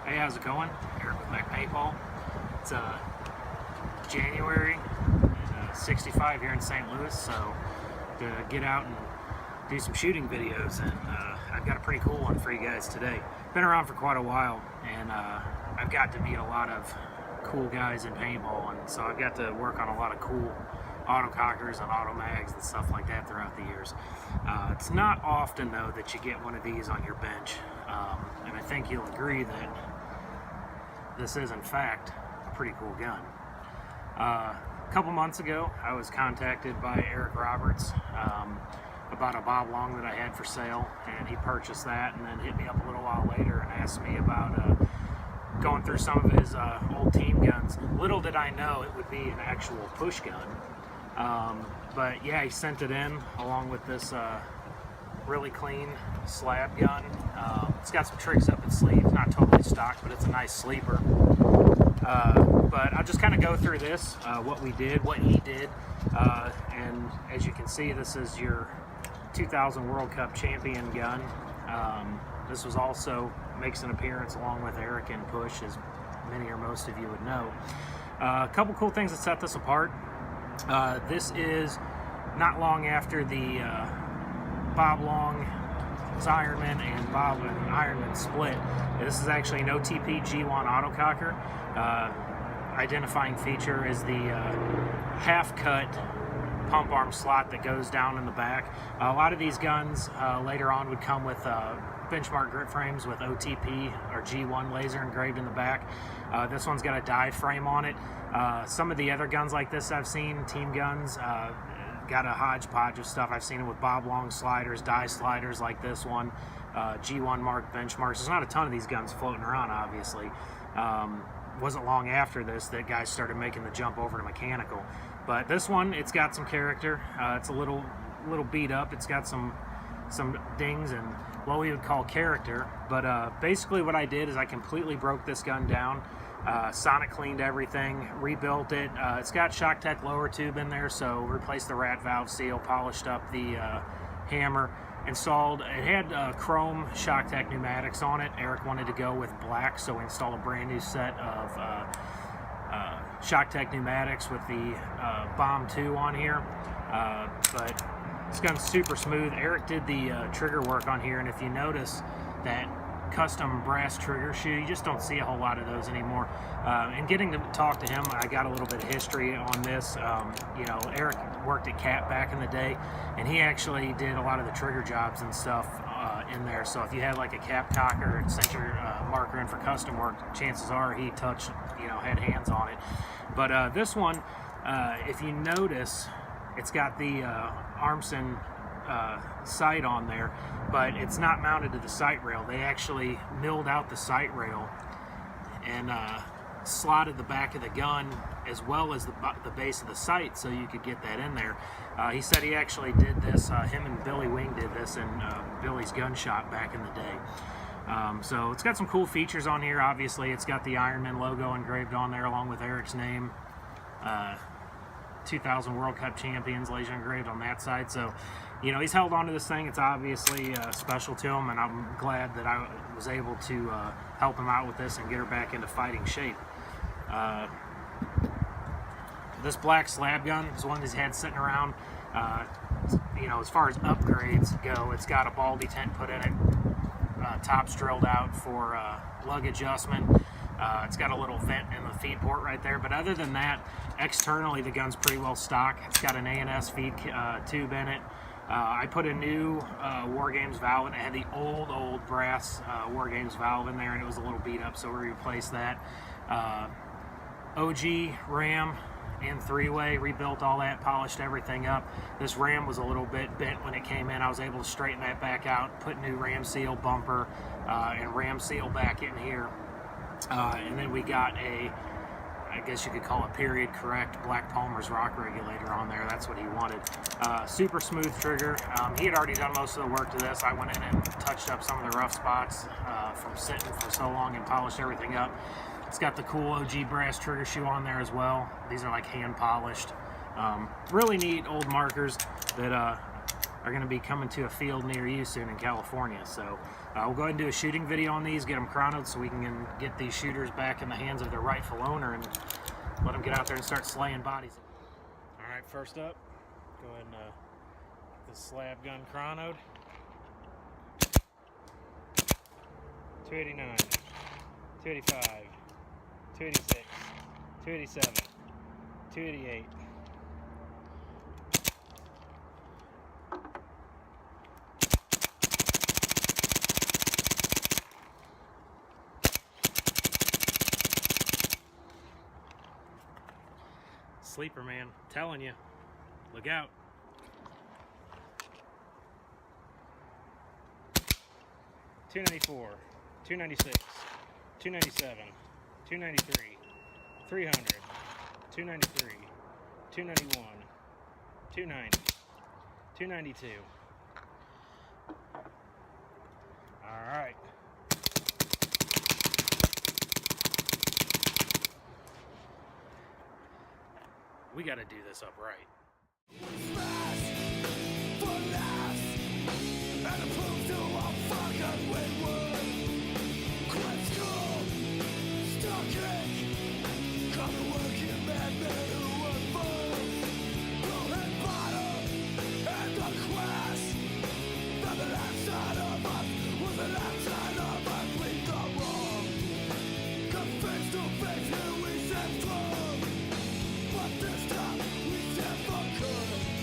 Hey, how's it going? Eric with Mech Paintball. It's January, 65 here in St. Louis, so to get out and do some shooting videos, and I've got a pretty cool one for you guys today. Been around for quite a while, and I've got to meet a lot of cool guys in paintball, and so I've got to work on a lot of cool autocockers and auto mags and stuff like that throughout the years. It's not often though that you get one of these on your bench, and I think you'll agree that this is in fact a pretty cool gun. A couple months ago I was contacted by Eric Roberts about a Bob Long that I had for sale, and he purchased that and then hit me up a little while later and asked me about going through some of his old team guns. Little did I know it would be an actual push gun. But yeah, he sent it in along with this really clean slab gun. It's got some tricks up its sleeve, not totally stock, but it's a nice sleeper. But I'll just kind of go through this, what we did, what he did, and as you can see, this is your 2000 World Cup champion gun. This was also makes an appearance along with Eric in Push, as many or most of you would know. A couple cool things that set this apart. This is not long after the Bob Long's Ironmen and Bob and Ironmen split. This is actually an OTP G1 autococker. Identifying feature is the half-cut pump arm slot that goes down in the back. A lot of these guns later on would come with benchmark grip frames with OTP or G1 laser engraved in the back. This one's got a die frame on it. Some of the other guns like this I've seen, team guns, got a hodgepodge of stuff. I've seen it with Bob Long sliders, die sliders like this one, G1 mark benchmarks. There's not a ton of these guns floating around, obviously. Wasn't long after this that guys started making the jump over to mechanical. But this one, it's got some character. It's a little beat up. It's got some dings and what we would call character. But basically what I did is I completely broke this gun down, sonic cleaned everything, rebuilt it. It's got ShockTech lower tube in there, so replaced the rat valve seal, polished up the hammer, installed, it had chrome ShockTech pneumatics on it. Eric wanted to go with black, so we installed a brand new set of ShockTech pneumatics with the Bomb 2 on here. But this gun's super smooth. Eric did the trigger work on here, and if you notice that custom brass trigger shoe, you just don't see a whole lot of those anymore. And getting to talk to him, I got a little bit of history on this. You know, Eric worked at Cap back in the day, and he actually did a lot of the trigger jobs and stuff in there. So if you had like a Cap cocker and sent your marker in for custom work, chances are he touched, you know, had hands on it. But this one, if you notice, it's got the Armson sight on there, but it's not mounted to the sight rail. They actually milled out the sight rail and slotted the back of the gun as well as the base of the sight so you could get that in there. He said he actually did this, him and Billy Wing did this in Billy's gun shop back in the day. So it's got some cool features on here. Obviously it's got the Ironman logo engraved on there along with Eric's name. 2000 World Cup champions laser engraved on that side. So, you know, he's held on to this thing. It's obviously special to him, and I'm glad that I was able to help him out with this and get her back into fighting shape. This black slab gun is one he's had sitting around. You know, as far as upgrades go, it's got a ball detent put in it, tops drilled out for lug adjustment. It's got a little vent in the feed port right there, but other than that, externally the gun's pretty well stock. It's got an A&S feed tube in it. I put a new War Games valve, and it had the old brass War Games valve in there, and it was a little beat up, so we replaced that. OG RAM and three-way, rebuilt all that, polished everything up. This RAM was a little bit bent when it came in. I was able to straighten that back out, put new RAM seal bumper and RAM seal back in here. And then we got a, I guess you could call it period correct, Black Palmer's rock regulator on there. That's what he wanted. Super smooth trigger. He had already done most of the work to this. I went in and touched up some of the rough spots from sitting for so long and polished everything up. It's got the cool OG brass trigger shoe on there as well. These are like hand polished. Really neat old markers that are going to be coming to a field near you soon in California. So we'll go ahead and do a shooting video on these, get them chronoed so we can get these shooters back in the hands of their rightful owner and let them get out there and start slaying bodies. All right, first up, go ahead and get this slab gun chronoed. 289, 285, 286, 287, 288. Sleeper, man, telling you, look out. 294, 296, 297, 293, 300, 293, 291, 290, 292. All right. We got to do this up right. This time we stand for good.